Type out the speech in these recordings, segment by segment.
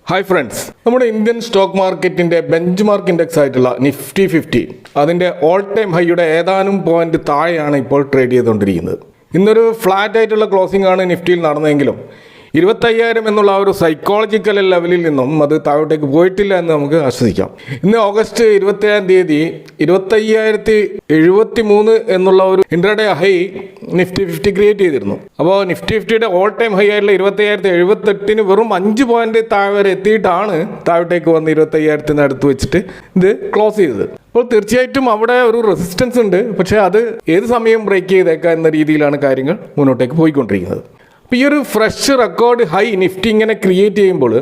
Hi friends, നമ്മുടെ Indian stock മാർക്കറ്റിൻ്റെ bench mark index ആയിട്ടുള്ള നിഫ്റ്റി 50 അതിൻ്റെ ഓൾ ടൈം ഹൈയുടെ ഏതാനും പോയിന്റ് താഴെയാണ് ഇപ്പോൾ ട്രേഡ് ചെയ്തുകൊണ്ടിരിക്കുന്നത്. ഇന്നൊരു ഫ്ലാറ്റ് ആയിട്ടുള്ള ക്ലോസിംഗ് ആണ് നിഫ്റ്റിയിൽ നടന്നതെങ്കിലും 25,000 എന്നുള്ള ആ ഒരു സൈക്കോളജിക്കൽ ലെവലിൽ നിന്നും അത് താഴോട്ടേക്ക് പോയിട്ടില്ല എന്ന് നമുക്ക് ആശ്വസിക്കാം. ഇന്ന് ഓഗസ്റ്റ് 27 തീയതി 25,073 എന്നുള്ള ഒരു ഇൻട്രാഡേ ഹൈ നിഫ്റ്റി 50 ക്രിയേറ്റ് ചെയ്തിരുന്നു. അപ്പോൾ നിഫ്റ്റി 50യുടെ ഓൾ ടൈം ഹൈ ആയിട്ടുള്ള 25,078 വെറും 5 പോയിന്റ് താഴെ വരെ എത്തിയിട്ടാണ് താഴോട്ടേക്ക് വന്ന് 25,000 അടുത്ത് വെച്ചിട്ട് ഇത് ക്ലോസ് ചെയ്തത്. അപ്പോൾ തീർച്ചയായിട്ടും അവിടെ ഒരു റെസിസ്റ്റൻസ് ഉണ്ട്, പക്ഷേ അത് ഏത് സമയം ബ്രേക്ക് ചെയ്തേക്കാം എന്ന രീതിയിലാണ് കാര്യങ്ങൾ മുന്നോട്ടേക്ക് പോയിക്കൊണ്ടിരിക്കുന്നത്. അപ്പോൾ ഈ ഒരു ഫ്രഷ് റെക്കോർഡ് ഹൈ നിഫ്റ്റി ഇങ്ങനെ ക്രിയേറ്റ് ചെയ്യുമ്പോൾ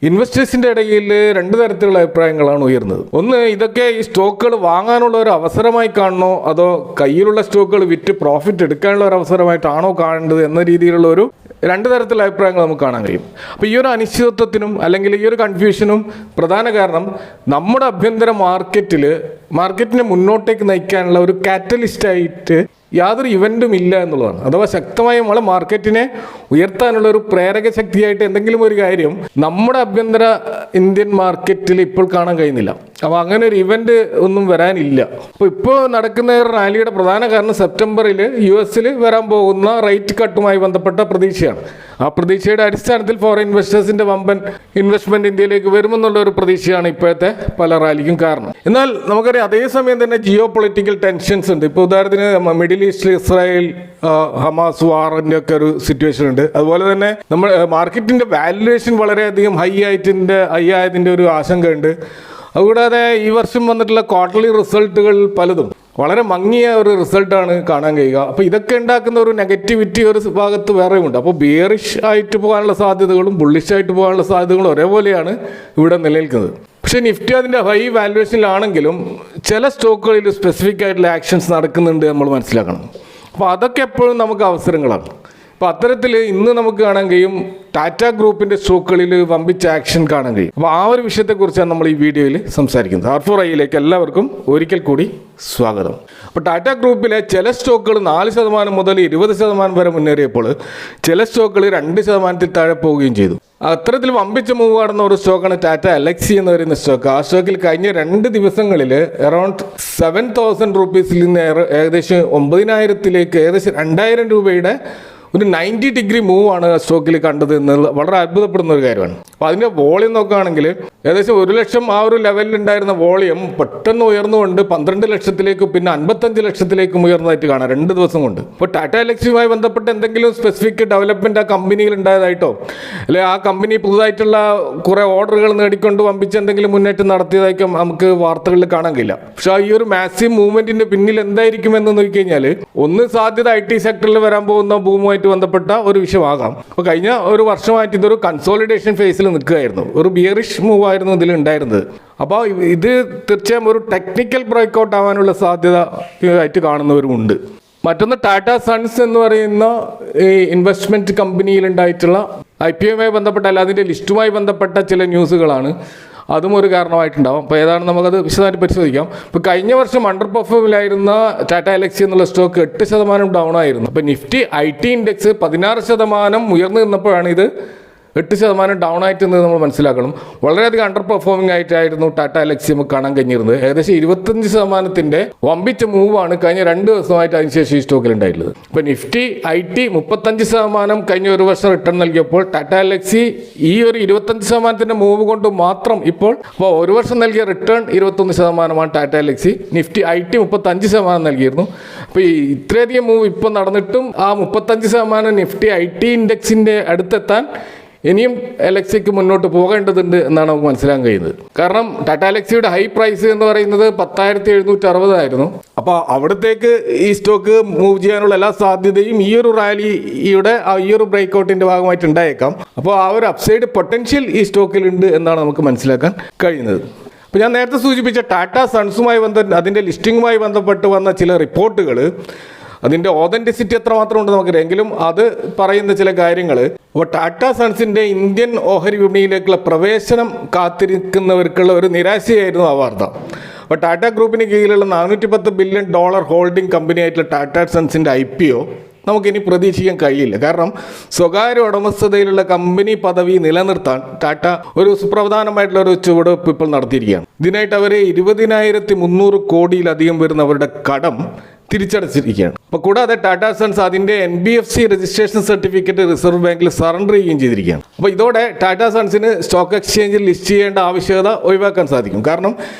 ഇൻവെസ്റ്റേഴ്സിൻ്റെ ഇടയിൽ രണ്ട് തരത്തിലുള്ള അഭിപ്രായങ്ങളാണ് ഉയർന്നത്. ഒന്ന്, ഇതൊക്കെ ഈ സ്റ്റോക്കുകൾ വാങ്ങാനുള്ള ഒരു അവസരമായി കാണണോ അതോ കയ്യിലുള്ള സ്റ്റോക്കുകൾ വിറ്റ് പ്രോഫിറ്റ് എടുക്കാനുള്ള ഒരു അവസരമായിട്ടാണോ കാണേണ്ടത് എന്ന രീതിയിലുള്ള ഒരു രണ്ട് തരത്തിലുള്ള അഭിപ്രായങ്ങൾ നമുക്ക് കാണാൻ കഴിയും. അപ്പോൾ ഈ ഒരു അനിശ്ചിതത്വത്തിനും അല്ലെങ്കിൽ ഈ ഒരു കൺഫ്യൂഷനും പ്രധാന കാരണം നമ്മുടെ ആഭ്യന്തര മാർക്കറ്റിനെ മുന്നോട്ടേക്ക് നയിക്കാനുള്ള ഒരു കാറ്റലിസ്റ്റായിട്ട് യാതൊരു ഇവൻറ്റും ഇല്ല എന്നുള്ളതാണ്. അഥവാ ശക്തമായ നമ്മളെ മാർക്കറ്റിനെ ഉയർത്താനുള്ള ഒരു പ്രേരക ശക്തിയായിട്ട് എന്തെങ്കിലും ഒരു കാര്യം നമ്മുടെ ആഭ്യന്തര ഇന്ത്യൻ മാർക്കറ്റിൽ ഇപ്പോൾ കാണാൻ കഴിയുന്നില്ല. അപ്പോൾ അങ്ങനെ ഒരു ഇവൻറ്റ് ഒന്നും വരാനില്ല. അപ്പോൾ ഇപ്പോൾ നടക്കുന്ന റാലിയുടെ പ്രധാന കാരണം സെപ്റ്റംബറിൽ US വരാൻ പോകുന്ന റേറ്റ് കട്ടുമായി ബന്ധപ്പെട്ട പ്രതീക്ഷയാണ്. ആ പ്രതീക്ഷയുടെ അടിസ്ഥാനത്തിൽ ഫോറിൻ ഇൻവെസ്റ്റേഴ്സിൻ്റെ വമ്പൻ ഇൻവെസ്റ്റ്മെൻറ്റ് ഇന്ത്യയിലേക്ക് വരുമെന്നുള്ള ഒരു പ്രതീക്ഷയാണ് ഇപ്പോഴത്തെ പല റാലിക്കും കാരണം. എന്നാൽ നമുക്കറിയാം, അതേസമയം തന്നെ ജിയോ പൊളിറ്റിക്കൽ ടെൻഷൻസ് ഉണ്ട്. ഇപ്പോൾ ഉദാഹരണത്തിന് മിഡിൽ ഈസ്റ്റിൽ ഇസ്രായേൽ ഹമാസ് വാറിൻ്റെ ഒക്കെ ഒരു സിറ്റുവേഷൻ ഉണ്ട്. അതുപോലെ തന്നെ നമ്മൾ മാർക്കറ്റിൻ്റെ വാല്യുവേഷൻ വളരെയധികം ഹൈ ആയതിൻ്റെ ഒരു ആശങ്കയുണ്ട്. അതുകൂടാതെ ഈ വർഷം വന്നിട്ടുള്ള ക്വാർട്ടർലി റിസൾട്ടുകൾ പലതും വളരെ മങ്ങിയ ഒരു റിസൾട്ടാണ് കാണാൻ കഴിയുക. അപ്പോൾ ഇതൊക്കെ ഉണ്ടാക്കുന്ന ഒരു നെഗറ്റിവിറ്റി ഒരു ഭാഗത്ത് വേറെയുമുണ്ട്. അപ്പോൾ ബിയറിഷ് ആയിട്ട് പോകാനുള്ള സാധ്യതകളും ബുള്ളിഷ് ആയിട്ട് പോകാനുള്ള സാധ്യതകളും ഒരേപോലെയാണ് ഇവിടെ നിലനിൽക്കുന്നത്. പക്ഷേ നിഫ്റ്റി അതിൻ്റെ ഹൈ വാല്യുവേഷനിലാണെങ്കിലും ചില സ്റ്റോക്കുകളിൽ സ്പെസിഫിക് ആയിട്ടുള്ള ആക്ഷൻസ് നടക്കുന്നുണ്ട് നമ്മൾ മനസ്സിലാക്കണം. അപ്പോൾ അതൊക്കെ എപ്പോഴും നമുക്ക് അവസരങ്ങളാണ്. അപ്പോൾ അത്തരത്തിൽ ഇന്ന് നമുക്ക് കാണാൻ കഴിയും ടാറ്റ ഗ്രൂപ്പിൻ്റെ സ്റ്റോക്കുകളിൽ വമ്പിച്ച ആക്ഷൻ കാണാൻ കഴിയും. അപ്പോൾ ആ ഒരു വിഷയത്തെക്കുറിച്ചാണ് നമ്മൾ ഈ വീഡിയോയിൽ സംസാരിക്കുന്നത്. R4iയിലേക്ക് എല്ലാവർക്കും ഒരിക്കൽ കൂടി സ്വാഗതം. അപ്പോൾ ടാറ്റ ഗ്രൂപ്പിലെ ചില സ്റ്റോക്കുകൾ 4% മുതൽ 20% വരെ മുന്നേറിയപ്പോൾ ചില സ്റ്റോക്കുകൾ 2% താഴെ പോവുകയും ചെയ്തു. അത്തരത്തിൽ വമ്പിച്ച മൂവ് നടന്ന ഒരു സ്റ്റോക്കാണ് ടാറ്റ എലക്സി എന്ന് പറയുന്ന സ്റ്റോക്ക്. ആ സ്റ്റോക്കിൽ കഴിഞ്ഞ 2 ദിവസങ്ങളിൽ അറൗണ്ട് 7,000 rupees നിന്ന് ഏകദേശം 9,000 ഏകദേശം 2,000 രൂപയുടെ ഒരു 90 ഡിഗ്രി മൂവാണ് ആ സ്റ്റോക്കിൽ കണ്ടത് എന്നുള്ളത് വളരെ അത്ഭുതപ്പെടുന്ന ഒരു കാര്യമാണ്. അപ്പോൾ അതിൻ്റെ വോളിയം നോക്കുകയാണെങ്കിൽ ഏകദേശം 1 ലക്ഷം ആ ഒരു ലെവലിൽ ഉണ്ടായിരുന്ന വോളിയം പെട്ടെന്ന് ഉയർന്നുകൊണ്ട് 12 ലക്ഷത്തിലേക്കും പിന്നെ 55 ലക്ഷത്തിലേക്കും ഉയർന്നതായിട്ട് കാണാം 2 ദിവസം കൊണ്ട്. അപ്പോൾ ടാറ്റ എലക്സിയുമായി ബന്ധപ്പെട്ട് എന്തെങ്കിലും സ്പെസിഫിക് ഡെവലപ്മെൻറ്റ് ആ കമ്പനിയിൽ ഉണ്ടായതായിട്ടോ അല്ലെങ്കിൽ ആ കമ്പനി പുതുതായിട്ടുള്ള കുറേ ഓർഡറുകൾ നേടിക്കൊണ്ട് വമ്പിച്ച് എന്തെങ്കിലും മുന്നേറ്റം നടത്തിയതായിരിക്കും നമുക്ക് വാർത്തകളിൽ കാണാൻ കഴിയില്ല. പക്ഷേ ഈ ഒരു മാസീവ് മൂവ്മെൻറ്റിൻ്റെ പിന്നിൽ എന്തായിരിക്കുമെന്ന് നോക്കിക്കഴിഞ്ഞാൽ ഒന്ന് സാധ്യത IT സെക്ടറിൽ വരാൻ പോകുന്ന ഭൂമുമായിട്ട് ബന്ധപ്പെട്ട ഒരു വിഷയമാകാം. അപ്പോൾ കഴിഞ്ഞ ഒരു വർഷമായിട്ട് ഇതൊരു കൺസോളിഡേഷൻ ഫേസിൽ നിൽക്കുകയായിരുന്നു. ഒരു ബിയറിഷ് മൂവ് ആയിരുന്നു ഇതിൽ ഉണ്ടായിരുന്നത്. അപ്പോൾ ഇത് തീർച്ചയായും ഒരു ടെക്നിക്കൽ ബ്രേക്കൗട്ട് ആവാനുള്ള സാധ്യത ആയിട്ട് കാണുന്നവരുമുണ്ട്. മറ്റൊന്ന് ടാറ്റ സൺസ് എന്ന് പറയുന്ന ഈ ഇൻവെസ്റ്റ്മെൻറ്റ് കമ്പനിയിലുണ്ടായിട്ടുള്ള IPOയുമായി ബന്ധപ്പെട്ട അല്ല അതിൻ്റെ ലിസ്റ്റുമായി ബന്ധപ്പെട്ട ചില ന്യൂസുകളാണ്. അതും ഒരു കാരണമായിട്ടുണ്ടാവും. അപ്പോൾ ഏതാണ് നമുക്കത് വിശദമായിട്ട് പരിശോധിക്കാം. ഇപ്പോൾ കഴിഞ്ഞ വർഷം അണ്ടർ പെർഫോമിലായിരുന്ന ടാറ്റ എലക്സി എന്നുള്ള സ്റ്റോക്ക് 8% ഡൗൺ ആയിരുന്നു. അപ്പോൾ നിഫ്റ്റി IT ഇൻഡെക്സ് 16% ഉയർന്നു നിന്നപ്പോഴാണ് ഇത് 8% ഡൗൺ ആയിട്ട് നമ്മൾ മനസ്സിലാക്കണം. വളരെയധികം അണ്ടർ പെർഫോമിംഗ് ആയിട്ടായിരുന്നു ടാറ്റ എലക്സി നമുക്ക് കാണാൻ കഴിഞ്ഞിരുന്നത്. ഏകദേശം 25% വമ്പിച്ച മൂവാണ് കഴിഞ്ഞ 2 ദിവസമായിട്ട് അതിനുശേഷം ഈ സ്റ്റോക്കിൽ ഉണ്ടായിട്ടുള്ളത്. ഇപ്പോൾ നിഫ്റ്റി IT 35% കഴിഞ്ഞ ഒരു വർഷം റിട്ടേൺ നൽകിയപ്പോൾ ടാറ്റ എലക്സി ഈ ഒരു 25% മൂവ് കൊണ്ട് മാത്രം ഇപ്പോൾ ഒരു വർഷം നൽകിയ return 21% Tata Elxsi. Nifty IT 35% നൽകിയിരുന്നു. അപ്പോൾ ഇത്രയധികം മൂവ് ഇപ്പോൾ നടന്നിട്ടും ആ 35% നിഫ്റ്റി IT ഇൻഡെക്സിൻ്റെ അടുത്തെത്താൻ ഇനിയും എലക്സിക്ക് മുന്നോട്ട് പോകേണ്ടതുണ്ട് എന്നാണ് നമുക്ക് മനസ്സിലാക്കാൻ കഴിയുന്നത്. കാരണം ടാറ്റ എലക്സിയുടെ ഹൈ പ്രൈസ് എന്ന് പറയുന്നത് 10,760 ആയിരുന്നു. അപ്പോൾ അവിടത്തേക്ക് ഈ സ്റ്റോക്ക് മൂവ് ചെയ്യാനുള്ള എല്ലാ സാധ്യതയും ഈ ഒരു റാലിയുടെ ഈ ഒരു ബ്രേക്ക്ഔട്ടിൻ്റെ ഭാഗമായിട്ട് ഉണ്ടായേക്കാം. അപ്പോൾ ആ ഒരു അപ്സൈഡ് പൊട്ടൻഷ്യൽ ഈ സ്റ്റോക്കിലുണ്ട് എന്നാണ് നമുക്ക് മനസ്സിലാക്കാൻ കഴിയുന്നത്. അപ്പോൾ ഞാൻ നേരത്തെ സൂചിപ്പിച്ച ടാറ്റ സൺസുമായി അതിൻ്റെ ലിസ്റ്റിങ്ങുമായി ബന്ധപ്പെട്ട് വന്ന ചില റിപ്പോർട്ടുകൾ അതിൻ്റെ ഓതൻറ്റിസിറ്റി എത്രമാത്രം ഉണ്ടെന്ന് നമുക്കറിയാം. എങ്കിലും അത് പറയുന്ന ചില കാര്യങ്ങൾ. അപ്പോൾ ടാറ്റ സൺസിൻ്റെ ഇന്ത്യൻ ഓഹരി വിപണിയിലേക്കുള്ള പ്രവേശനം കാത്തിരിക്കുന്നവർക്കുള്ള ഒരു നിരാശയായിരുന്നു ആ വാർത്ത. അപ്പോൾ ടാറ്റ ഗ്രൂപ്പിന് കീഴിലുള്ള $410 ബില്യൺ ഹോൾഡിംഗ് കമ്പനിയായിട്ടുള്ള ടാറ്റ സൺസിൻ്റെ IPO നമുക്കിനി പ്രതീക്ഷിക്കാൻ കഴിയില്ല. കാരണം സ്വകാര്യ ഉടമസ്ഥതയിലുള്ള കമ്പനി പദവി നിലനിർത്താൻ ടാറ്റ ഒരു സുപ്രധാനമായിട്ടുള്ള ഒരു ചുവടുവെപ്പ് ഇപ്പോൾ നടത്തിയിരിക്കുകയാണ്. ഇതിനായിട്ട് അവർ 20,300 കോടിയിലധികം വരുന്ന അവരുടെ കടം തിരിച്ചടച്ചിരിക്കുകയാണ്. അപ്പോൾ കൂടാതെ ടാറ്റ സൺസ് അതിൻ്റെ NBFC രജിസ്ട്രേഷൻ സർട്ടിഫിക്കറ്റ് റിസർവ് ബാങ്കിൽ സറണ്ടർ ചെയ്യുകയും ചെയ്തിരിക്കുകയാണ്. അപ്പോൾ ഇതോടെ ടാറ്റ സൺസിന് സ്റ്റോക്ക് എക്സ്ചേഞ്ചിൽ ലിസ്റ്റ് ചെയ്യേണ്ട ആവശ്യകത ഒഴിവാക്കാൻ സാധിക്കും. കാരണം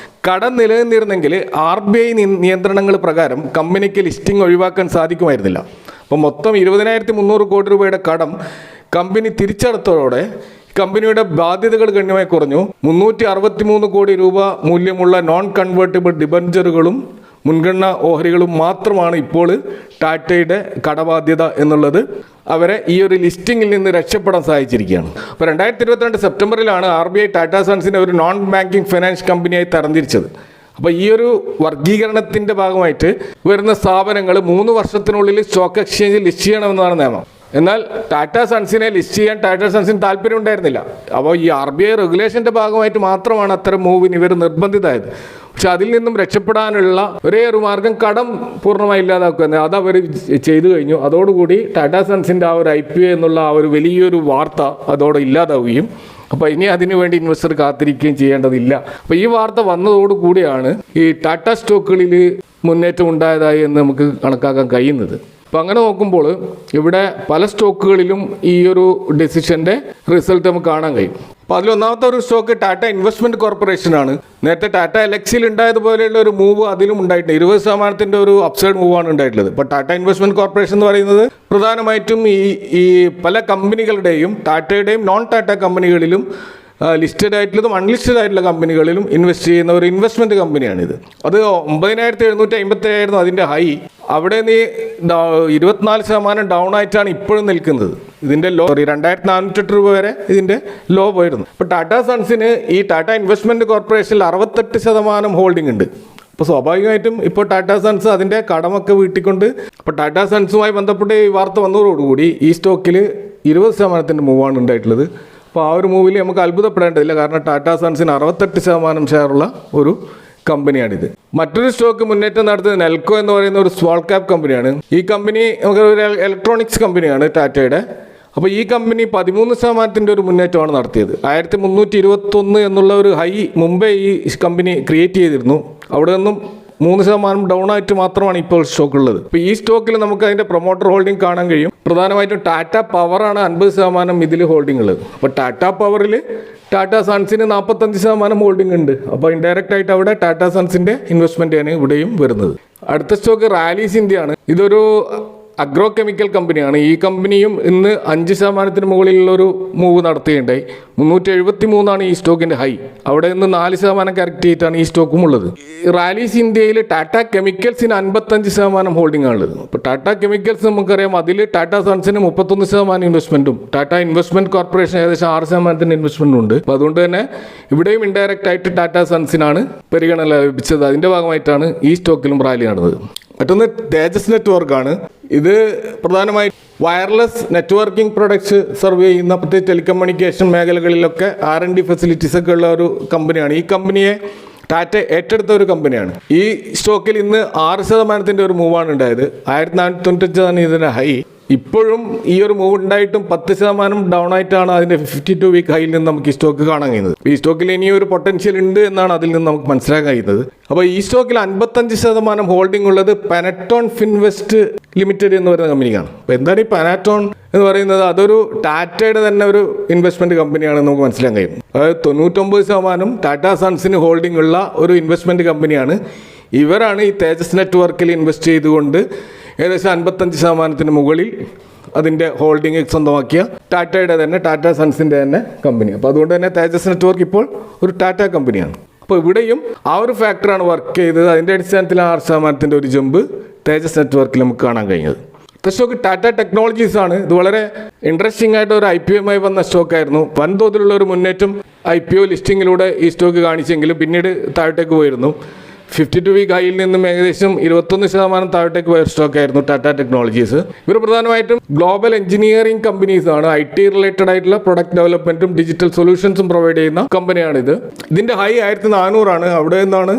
കടം നിലനിന്നിരുന്നെങ്കിൽ RBI നിയന്ത്രണങ്ങൾ പ്രകാരം കമ്പനിക്ക് ലിസ്റ്റിംഗ് ഒഴിവാക്കാൻ സാധിക്കുമായിരുന്നില്ല. അപ്പോൾ മൊത്തം 20,300 കോടി രൂപയുടെ കടം കമ്പനി തിരിച്ചടത്തോടെ കമ്പനിയുടെ ബാധ്യതകൾ ഗണ്യമായി കുറഞ്ഞു. 363 കോടി രൂപ മൂല്യമുള്ള നോൺ കൺവേർട്ടിബിൾ ഡിബഞ്ചറുകളും മുൻഗണനാ ഓഹരികളും മാത്രമാണ് ഇപ്പോൾ ടാറ്റയുടെ കടബാധ്യത എന്നുള്ളത് അവരെ ഈ ഒരു ലിസ്റ്റിങ്ങിൽ നിന്ന് രക്ഷപ്പെടാൻ സഹായിച്ചിരിക്കുകയാണ്. അപ്പോൾ 2022 സെപ്റ്റംബറിലാണ് RBI ടാറ്റ സൺസിനെ ഒരു നോൺ ബാങ്കിങ് ഫൈനാൻസ് കമ്പനിയായി തരംതിരിച്ചത്. അപ്പോൾ ഈ ഒരു വർഗീകരണത്തിൻ്റെ ഭാഗമായിട്ട് വരുന്ന സ്ഥാപനങ്ങൾ 3 വർഷത്തിനുള്ളിൽ സ്റ്റോക്ക് എക്സ്ചേഞ്ചിൽ ലിസ്റ്റ് ചെയ്യണമെന്നാണ് നിയമം. എന്നാൽ ടാറ്റ സൺസിനെ ലിസ്റ്റ് ചെയ്യാൻ ടാറ്റ സൺസിന് താല്പര്യം ഉണ്ടായിരുന്നില്ല. അപ്പോൾ ഈ RBI റെഗുലേഷൻ്റെ ഭാഗമായിട്ട് മാത്രമാണ് അത്തരം മൂവിന് ഇവർ നിർബന്ധിതമായത്. പക്ഷെ അതിൽ നിന്നും രക്ഷപ്പെടാനുള്ള ഒരേ ഒരു മാർഗം കടം പൂർണ്ണമായി ഇല്ലാതാക്കുക. അത് അവർ ചെയ്തു കഴിഞ്ഞു. അതോടുകൂടി ടാറ്റ സൺസിൻ്റെ ആ ഒരു IPO എന്നുള്ള ആ ഒരു വലിയൊരു വാർത്ത അതോടെ ഇല്ലാതാവുകയും അപ്പോൾ ഇനി അതിനു വേണ്ടി ഇൻവെസ്റ്റർ കാത്തിരിക്കുകയും ചെയ്യേണ്ടതില്ല. അപ്പോൾ ഈ വാർത്ത വന്നതോടുകൂടിയാണ് ഈ ടാറ്റ സ്റ്റോക്കുകളിൽ മുന്നേറ്റം ഉണ്ടായതായി എന്ന് നമുക്ക് കണക്കാക്കാൻ കഴിയുന്നത്. അപ്പോൾ അങ്ങനെ നോക്കുമ്പോൾ ഇവിടെ പല സ്റ്റോക്കുകളിലും ഈ ഒരു ഡിസിഷൻ്റെ റിസൾട്ട് നമുക്ക് കാണാൻ കഴിയും. അപ്പോൾ അതിലൊന്നാമത്തെ ഒരു സ്റ്റോക്ക് ടാറ്റ ഇൻവെസ്റ്റ്മെൻറ്റ് കോർപ്പറേഷനാണ്. നേരത്തെ ടാറ്റ എലക്സിൽ ഉണ്ടായതുപോലെയുള്ള ഒരു മൂവ് അതിലും ഉണ്ടായിട്ടുണ്ട്. 20% ഒരു അപ്സൈഡ് മൂവാണ് ഉണ്ടായിട്ടുള്ളത്. ഇപ്പോൾ ടാറ്റ ഇൻവെസ്റ്റ്മെൻറ്റ് കോർപ്പറേഷൻ എന്ന് പറയുന്നത് പ്രധാനമായിട്ടും ഈ പല കമ്പനികളുടെയും ടാറ്റയുടെയും നോൺ ടാറ്റ കമ്പനികളിലും ലിസ്റ്റഡ് ആയിട്ടുള്ളതും അൺലിസ്റ്റഡ് ആയിട്ടുള്ള കമ്പനികളിലും ഇൻവെസ്റ്റ് ചെയ്യുന്ന ഒരു ഇൻവെസ്റ്റ്മെൻറ്റ് കമ്പനിയാണിത്. അത് 9,757 ആയിരുന്നു അതിൻ്റെ ഹൈ. അവിടെ നിന്ന് 24% ഡൗൺ ആയിട്ടാണ് ഇപ്പോഴും നിൽക്കുന്നത്. ഇതിൻ്റെ ലോ 2,408 രൂപ വരെ ഇതിൻ്റെ ലോ പോയിരുന്നു. ഇപ്പോൾ ടാറ്റ സൺസിന് ഈ ടാറ്റ ഇൻവെസ്റ്റ്മെൻറ്റ് കോർപ്പറേഷനിൽ 68% ഹോൾഡിംഗ് ഉണ്ട്. അപ്പോൾ സ്വാഭാവികമായിട്ടും ഇപ്പോൾ ടാറ്റ സൺസ് അതിൻ്റെ കടമൊക്കെ വീട്ടിക്കൊണ്ട് ഇപ്പോൾ ടാറ്റ സൺസുമായി ബന്ധപ്പെട്ട് ഈ വാർത്ത വന്നതോടുകൂടി ഈ സ്റ്റോക്കിൽ 20% മൂവാണ് ഉണ്ടായിട്ടുള്ളത്. അപ്പോൾ ആ ഒരു മൂവിൽ നമുക്ക് അത്ഭുതപ്പെടേണ്ടതില്ല. കാരണം ടാറ്റ സൺസിന് 68% ഷെയറുള്ള ഒരു കമ്പനിയാണിത്. മറ്റൊരു സ്റ്റോക്ക് മുന്നേറ്റം നടത്തുന്നത് നെൽക്കോ എന്ന് പറയുന്ന ഒരു സ്മോൾ ക്യാപ് കമ്പനിയാണ്. ഈ കമ്പനി നമുക്ക് ഒരു ഇലക്ട്രോണിക്സ് കമ്പനിയാണ് ടാറ്റയുടെ. അപ്പോൾ ഈ കമ്പനി 13% ഒരു മുന്നേറ്റമാണ് നടത്തിയത്. 1321 എന്നുള്ള ഒരു ഹൈ മുമ്പേ ഈ കമ്പനി ക്രിയേറ്റ് ചെയ്തിരുന്നു. അവിടെ നിന്നും 3% ഡൗൺ ആയിട്ട് മാത്രമാണ് ഇപ്പോൾ സ്റ്റോക്ക് ഉള്ളത്. അപ്പോൾ ഈ സ്റ്റോക്കിൽ നമുക്ക് അതിൻ്റെ പ്രൊമോട്ടർ ഹോൾഡിംഗ് കാണാൻ കഴിയും. പ്രധാനമായിട്ടും ടാറ്റ പവറാണ് 50% ഇതിൽ ഹോൾഡിംഗ് ഉള്ളത്. അപ്പോൾ ടാറ്റ പവറിൽ ടാറ്റ സൺസിന് 45% ഹോൾഡിംഗ് ഉണ്ട്. അപ്പോൾ ഇൻഡയറക്റ്റ് ആയിട്ട് അവിടെ ടാറ്റ സൺസിൻ്റെ ഇൻവെസ്റ്റ്മെൻറ്റാണ് ഇവിടെയും വരുന്നത്. അടുത്ത സ്റ്റോക്ക് റാലീസ് ഇന്ത്യയാണ്. ഇതൊരു അഗ്രോ കെമിക്കൽ കമ്പനിയാണ്. ഈ കമ്പനിയും ഇന്ന് 5% മുകളിലുള്ളൊരു മൂവ് നടത്തുകയുണ്ടായി. 373 ഈ സ്റ്റോക്കിൻ്റെ ഹൈ. അവിടെ നിന്ന് 4% കറക്റ്റ് ചെയ്തിട്ടാണ് ഈ സ്റ്റോക്കും ഉള്ളത്. റാലീസ് ഇന്ത്യയിൽ ടാറ്റ കെമിക്കൽസിന് 55% ഹോൾഡിംഗ് ആണുള്ളത്. അപ്പോൾ ടാറ്റ കെമിക്കൽസ് നമുക്കറിയാം, അതിൽ ടാറ്റ സൺസിന് 31% ഇൻവെസ്റ്റ്മെൻറ്റും ടാറ്റ ഇൻവെസ്റ്റ്മെൻറ്റ് കോർപ്പറേഷൻ ഏകദേശം 6% ഇൻവെസ്റ്റ്മെൻറ്റും ഉണ്ട്. അപ്പോൾ അതുകൊണ്ട് തന്നെ ഇവിടെയും ഇൻഡയറക്റ്റ് ആയിട്ട് ടാറ്റ സൺസിനാണ് പരിഗണന ലഭിച്ചത്. അതിൻ്റെ ഭാഗമായിട്ടാണ് ഈ സ്റ്റോക്കിലും റാലി നടന്നത്. മറ്റൊന്ന് തേജസ് നെറ്റ്വർക്കാണ്. ഇത് പ്രധാനമായും വയർലെസ് നെറ്റ്വർക്കിംഗ് പ്രൊഡക്ട്സ് സർവ് ചെയ്യുന്ന പ്രത്യേകിച്ച് ടെലികമ്മ്യൂണിക്കേഷൻ മേഖലകളിലൊക്കെ R&D ഫെസിലിറ്റീസ് ഒക്കെ ഉള്ള ഒരു കമ്പനിയാണ്. ഈ കമ്പനിയെ ടാറ്റ ഏറ്റെടുത്ത ഒരു കമ്പനിയാണ്. ഈ സ്റ്റോക്കിൽ ഇന്ന് 6% ഒരു മൂവാണ് ഉണ്ടായത്. 1495 ഇതിൻ്റെ ഹൈ. ഇപ്പോഴും ഈ ഒരു മൂവ് ഉണ്ടായിട്ടും 10% ഡൗൺ ആയിട്ടാണ് അതിൻ്റെ 52 വീക്ക് ഹൈയിൽ നിന്ന് നമുക്ക് ഈ സ്റ്റോക്ക് കാണാൻ കഴിയുന്നത്. ഈ സ്റ്റോക്കിൽ ഇനിയൊരു പൊട്ടൻഷ്യൽ ഉണ്ട് എന്നാണ് അതിൽ നിന്ന് നമുക്ക് മനസ്സിലാക്കാൻ കഴിയുന്നത്. അപ്പോൾ ഈ സ്റ്റോക്കിൽ 55% ഹോൾഡിംഗ് ഉള്ളത് പനറ്റോൺ ഫിൻവെസ്റ്റ് ലിമിറ്റഡ് എന്ന് പറയുന്ന കമ്പനിക്കാണ്. അപ്പോൾ എന്താണ് ഈ പനറ്റോൺ എന്ന് പറയുന്നത്? അതൊരു ടാറ്റയുടെ തന്നെ ഒരു ഇൻവെസ്റ്റ്മെൻറ്റ് കമ്പനിയാണെന്ന് നമുക്ക് മനസ്സിലാക്കാൻ കഴിയും. അതായത് 99% ടാറ്റ സൺസിന് ഹോൾഡിംഗ് ഉള്ള ഒരു ഇൻവെസ്റ്റ്മെൻറ്റ് കമ്പനിയാണ്. ഇവരാണ് ഈ തേജസ് നെറ്റ്വർക്കിൽ ഇൻവെസ്റ്റ് ചെയ്തുകൊണ്ട് ഏകദേശം 55% മുകളിൽ അതിൻ്റെ ഹോൾഡിംഗ് സ്വന്തമാക്കിയ ടാറ്റയുടെ തന്നെ ടാറ്റ സൺസിൻ്റെ തന്നെ കമ്പനി. അപ്പോൾ അതുകൊണ്ട് തന്നെ തേജസ് നെറ്റ്വർക്ക് ഇപ്പോൾ ഒരു ടാറ്റ കമ്പനിയാണ്. അപ്പോൾ ഇവിടെയും ആ ഒരു ഫാക്ടറാണ് വർക്ക് ചെയ്തത്. അതിൻ്റെ അടിസ്ഥാനത്തിൽ 6% ഒരു ജമ്പ് തേജസ് നെറ്റ്വർക്കിൽ നമുക്ക് കാണാൻ കഴിഞ്ഞത്. അടുത്ത സ്റ്റോക്ക് ടാറ്റ ടെക്നോളജീസ് ആണ്. ഇത് വളരെ ഇൻട്രസ്റ്റിംഗ് ആയിട്ട് ഒരു IPOയുമായി വന്ന സ്റ്റോക്കായിരുന്നു. വൻതോതിലുള്ള ഒരു മുന്നേറ്റം IPO ലിസ്റ്റിങ്ങിലൂടെ ഈ സ്റ്റോക്ക് കാണിച്ചെങ്കിലും പിന്നീട് താഴോട്ടേക്ക് പോയിരുന്നു. 52 വീക്ക് ഹൈയിൽ നിന്നും ഏകദേശം 21% താഴോട്ടേക്ക് പോയ സ്റ്റോക്കായിരുന്നു ടാറ്റ ടെക്നോളജീസ്. ഇവർ പ്രധാനമായിട്ടും ഗ്ലോബൽ എഞ്ചിനീയറിംഗ് കമ്പനീസ് ആണ്. IT റിലേറ്റഡ് ആയിട്ടുള്ള പ്രൊഡക്റ്റ് ഡെവലപ്മെന്റും ഡിജിറ്റൽ സൊല്യൂഷൻസും പ്രൊവൈഡ് ചെയ്യുന്ന കമ്പനിയാണിത്. ഇതിൻ്റെ ഹൈ 1400 ആണ്. അവിടെ നിന്നാണ്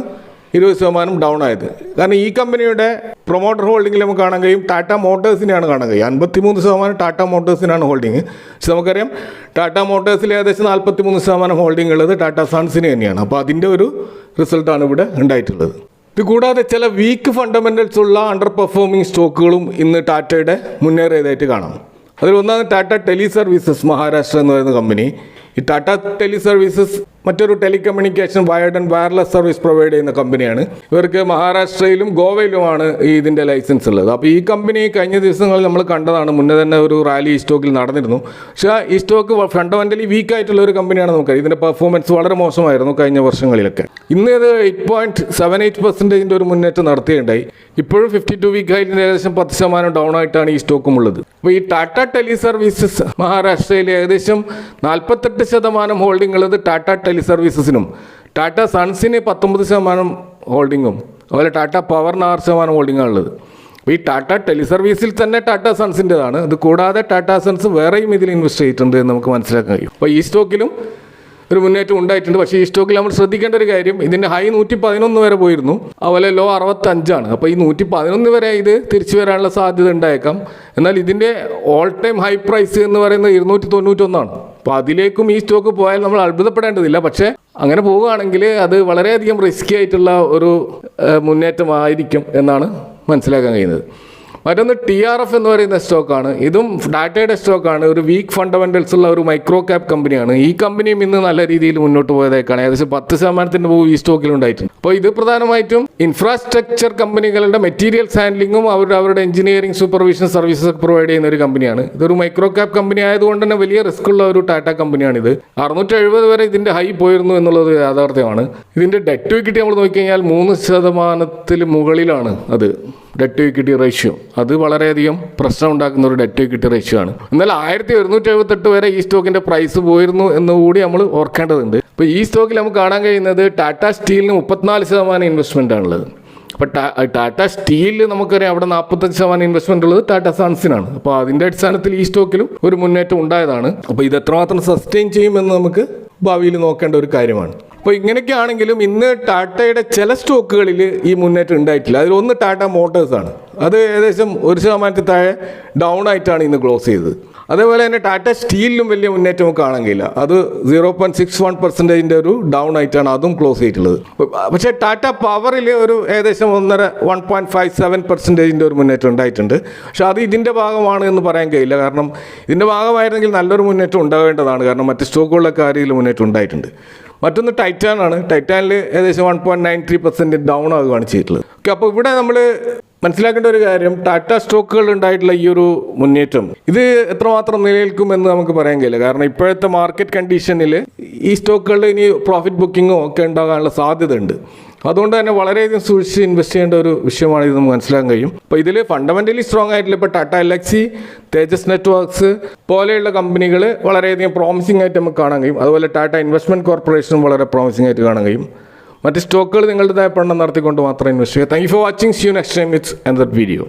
20% ഡൗൺ ആയത്. കാരണം ഈ കമ്പനിയുടെ പ്രൊമോട്ടർ ഹോൾഡിങ്ങിൽ നമുക്ക് കാണാൻ കഴിയും ടാറ്റ മോട്ടേഴ്സിനെയാണ് കാണാൻ കഴിയും. 53% ടാറ്റ മോട്ടേഴ്സിനാണ് ഹോൾഡിങ്. പക്ഷെ നമുക്കറിയാം ടാറ്റ മോട്ടേഴ്സിൽ ഏകദേശം 43% ഹോൾഡിംഗ് ഉള്ളത് ടാറ്റ സൺസിന് തന്നെയാണ്. അപ്പോൾ അതിൻ്റെ ഒരു റിസൾട്ടാണ് ഇവിടെ ഉണ്ടായിട്ടുള്ളത്. ഇത് കൂടാതെ ചില വീക്ക് ഫണ്ടമെൻ്റൽസ് ഉള്ള അണ്ടർ പെർഫോമിംഗ് സ്റ്റോക്കുകളും ഇന്ന് ടാറ്റയുടെ മുന്നേറിയതായിട്ട് കാണാം. അതിലൊന്നാണ് ടാറ്റ ടെലി സർവീസസ് മഹാരാഷ്ട്ര എന്ന് പറയുന്ന കമ്പനി. ഈ ടാറ്റ ടെലി സർവീസസ് മറ്റൊരു telecommunication wired and wireless service provide ചെയ്യുന്ന കമ്പനിയാണ്. ഇവർക്ക് മഹാരാഷ്ട്രയിലും ഗോവയിലുമാണ് ഇതിൻ്റെ ലൈസൻസ് ഉള്ളത്. അപ്പോൾ ഈ കമ്പനി കഴിഞ്ഞ ദിവസങ്ങളിൽ നമ്മൾ കണ്ടതാണ്, മുന്നേ തന്നെ ഒരു റാലി ഈ സ്റ്റോക്കിൽ നടന്നിരുന്നു. പക്ഷേ ഈ സ്റ്റോക്ക് ഫണ്ടമെൻ്റലി വീക്കായിട്ടുള്ള ഒരു കമ്പനിയാണ്. നമുക്കറിയാം ഇതിൻ്റെ പെർഫോമൻസ് വളരെ മോശമായിരുന്നു കഴിഞ്ഞ വർഷങ്ങളിലൊക്കെ. ഇന്ന് ഇത് 8.78% ഒരു മുന്നേറ്റം നടത്തിയുണ്ടായി. ഇപ്പോഴും 52 വീക്ക് ഹൈറ്റിന് ഏകദേശം 10% ഡൗൺ ആയിട്ടാണ് ഈ സ്റ്റോക്കും ഉള്ളത്. അപ്പോൾ ഈ ടാറ്റ ടെലി സർവീസസ് മഹാരാഷ്ട്രയിൽ ഏകദേശം 48% ഹോൾഡിംഗ് ഉള്ളത് ടാറ്റ ടെലി സർവീസസിനും ടാറ്റ സൺസിന് 19% ഹോൾഡിങ്ങും അതുപോലെ ടാറ്റ പവറിന് 6% ഹോൾഡിങ്ങാണ് ഉള്ളത്. അപ്പോൾ ഈ ടാറ്റ ടെലി സർവീസിൽ തന്നെ ടാറ്റ സൺസിൻ്റെതാണ്. ഇത് കൂടാതെ ടാറ്റ സൺസ് വേറെയും ഇതിൽ ഇൻവെസ്റ്റ് ചെയ്തിട്ടുണ്ട് എന്ന് നമുക്ക് മനസ്സിലാക്കാൻ കഴിയും. അപ്പോൾ ഈ സ്റ്റോക്കിലും ഒരു മുന്നേറ്റം ഉണ്ടായിട്ടുണ്ട്. പക്ഷേ ഈ സ്റ്റോക്കിൽ നമ്മൾ ശ്രദ്ധിക്കേണ്ട ഒരു കാര്യം, ഇതിൻ്റെ ഹൈ 111 വരെ പോയിരുന്നു, അതുപോലെ ലോ 65. അപ്പോൾ ഈ 111 വരെ ഇത് തിരിച്ചു വരാനുള്ള സാധ്യത ഉണ്ടായേക്കാം. എന്നാൽ ഇതിൻ്റെ ഓൾ ടൈം ഹൈ പ്രൈസ് എന്ന് പറയുന്നത് 291. അപ്പോൾ അതിലേക്കും ഈ സ്റ്റോക്ക് പോയാൽ നമ്മൾ അത്ഭുതപ്പെടേണ്ടതില്ല. പക്ഷേ അങ്ങനെ പോവുകയാണെങ്കിൽ അത് വളരെയധികം റിസ്കി ആയിട്ടുള്ള ഒരു മുന്നേറ്റമായിരിക്കും എന്നാണ് മനസ്സിലാക്കാൻ കഴിയുന്നത്. മറ്റൊന്ന് TRF എന്ന് പറയുന്ന സ്റ്റോക്കാണ്. ഇതും ടാറ്റയുടെ സ്റ്റോക്കാണ്. ഒരു വീക്ക് ഫണ്ടമെൻ്റൽസ് ഉള്ള ഒരു മൈക്രോ ക്യാപ് കമ്പനിയാണ്. ഈ കമ്പനിയും ഇന്ന് നല്ല രീതിയിൽ മുന്നോട്ട് പോയതേക്കാണ്. ഏകദേശം 10% പോയി ഈ സ്റ്റോക്കിൽ ഉണ്ടായിട്ടുണ്ട്. അപ്പോൾ ഇത് പ്രധാനമായിട്ടും ഇൻഫ്രാസ്ട്രക്ചർ കമ്പനികളുടെ മെറ്റീരിയൽസ് ഹാൻഡ്ലിങ്ങും അവരുടെ എഞ്ചിനീയറിംഗ് സൂപ്പർവിഷൻ സർവീസസ് ഒക്കെ പ്രൊവൈഡ് ചെയ്യുന്ന ഒരു കമ്പനിയാണ്. ഇതൊരു മൈക്രോ ക്യാപ് കമ്പനി ആയതുകൊണ്ട് തന്നെ വലിയ റിസ്ക് ഉള്ള ഒരു ടാറ്റ കമ്പനിയാണിത്. 670 വരെ ഇതിൻ്റെ ഹൈ പോയിരുന്നു എന്നുള്ളത് യാഥാർത്ഥ്യമാണ്. ഇതിൻ്റെ ഡെറ്റ് ടു ഇക്വിറ്റി നമ്മൾ നോക്കിക്കഴിഞ്ഞാൽ 3% മുകളിലാണ് അത് ഡെറ്റ് ടു ഇക്വിറ്റി റേഷ്യോ. അത് വളരെയധികം പ്രശ്നം ഉണ്ടാക്കുന്ന ഒരു ഡെറ്റ് ടു ഇക്വിറ്റി റേഷ്യോ ആണ്. എന്നാൽ 1178 വരെ ഈ സ്റ്റോക്കിൻ്റെ പ്രൈസ് പോയിരുന്നു എന്നുകൂടി നമ്മൾ ഓർക്കേണ്ടതുണ്ട്. അപ്പോൾ ഈ സ്റ്റോക്കിൽ നമുക്ക് കാണാൻ കഴിയുന്നത് ടാറ്റ സ്റ്റീലിന് 34% ഇൻവെസ്റ്റ്മെൻ്റ് ആണുള്ളത്. അപ്പോൾ ടാറ്റ സ്റ്റീലിൽ നമുക്കറിയാം അവിടെ 45% ഇൻവെസ്റ്റ്മെൻ്റ് ഉള്ളത് ടാറ്റ സൺസിനാണ്. അപ്പോൾ അതിൻ്റെ അടിസ്ഥാനത്തിൽ ഈ സ്റ്റോക്കിലും ഒരു മുന്നേറ്റം ഉണ്ടായതാണ്. അപ്പോൾ ഇത് എത്രമാത്രം സസ്റ്റെയിൻ ചെയ്യുമെന്ന് നമുക്ക് ഭാവിയിൽ നോക്കേണ്ട ഒരു കാര്യമാണ്. അപ്പോൾ ഇങ്ങനെയൊക്കെ ആണെങ്കിലും ഇന്ന് ടാറ്റയുടെ ചില സ്റ്റോക്കുകളിൽ ഈ മുന്നേറ്റം ഉണ്ടായിട്ടില്ല. അതിലൊന്ന് ടാറ്റ മോട്ടേഴ്സാണ്. അത് ഏകദേശം 1% താഴെ ഡൗൺ ആയിട്ടാണ് ഇന്ന് ക്ലോസ് ചെയ്തത്. അതേപോലെ തന്നെ ടാറ്റ സ്റ്റീലിലും വലിയ മുന്നേറ്റം നമുക്ക് കാണാൻ കഴിയില്ല. അത് 0.61% ഒരു ഡൗൺ ആയിട്ടാണ് അതും ക്ലോസ് ചെയ്തിട്ടുള്ളത്. പക്ഷേ ടാറ്റ പവറിൽ ഒരു ഏകദേശം 1.57% ഒരു മുന്നേറ്റം ഉണ്ടായിട്ടുണ്ട്. പക്ഷേ അത് ഇതിൻ്റെ ഭാഗമാണ് എന്ന് പറയാൻ കഴിയില്ല. കാരണം ഇതിൻ്റെ ഭാഗമായിരുന്നെങ്കിൽ നല്ലൊരു മുന്നേറ്റം ഉണ്ടാവേണ്ടതാണ്. കാരണം മറ്റ് സ്റ്റോക്കുകളിലൊക്കെ ആ രീതിയിൽ മുന്നേറ്റം ഉണ്ടായിട്ടുണ്ട്. മറ്റൊന്ന് ടൈറ്റാനാണ്. ടൈറ്റാനിൽ ഏകദേശം 1.93% ഡൗൺ ആവുകയാണ് ചെയ്തിട്ടുള്ളത്. ഓക്കെ, അപ്പോൾ ഇവിടെ നമ്മൾ മനസ്സിലാക്കേണ്ട ഒരു കാര്യം, ടാറ്റ സ്റ്റോക്കുകൾ ഉണ്ടായിട്ടുള്ള ഈ ഒരു മുന്നേറ്റം ഇത് എത്രമാത്രം നിലനിൽക്കുമെന്ന് നമുക്ക് പറയാൻ കഴിയില്ല. കാരണം ഇപ്പോഴത്തെ മാർക്കറ്റ് കണ്ടീഷനിൽ ഈ സ്റ്റോക്കുകളിൽ ഇനി പ്രോഫിറ്റ് ബുക്കിങ്ങോ ഒക്കെ ഉണ്ടാകാനുള്ള സാധ്യത ഉണ്ട്. അതുകൊണ്ട് തന്നെ വളരെയധികം സൂക്ഷിച്ച് ഇൻവെസ്റ്റ് ചെയ്യേണ്ട ഒരു വിഷയമാണ് ഇത് നമുക്ക് മനസ്സിലാക്കാൻ കഴിയും. അപ്പോൾ ഇതിൽ ഫണ്ടമെൻ്റലി സ്ട്രോങ് ആയിട്ടുള്ള ഇപ്പോൾ ടാറ്റ LXC, തേജസ് നെറ്റ്വർക്ക്സ് പോലെയുള്ള കമ്പനികൾ വളരെയധികം പ്രോമിസിംഗ് ആയിട്ട് നമുക്ക് കാണാൻ കഴിയും. അതുപോലെ ടാറ്റ ഇൻവെസ്റ്റ്മെൻറ്റ് കോർപ്പറേഷനും വളരെ പ്രോമിസിംഗ് ആയിട്ട് കാണാൻ കഴിയും. മറ്റ് സ്റ്റോക്കുകൾ നിങ്ങളുടേതായ പഠനം നടത്തിക്കൊണ്ട് മാത്രം ഇൻവെസ്റ്റ് ചെയ്യുക. Thank you for watching. See you next time with another video.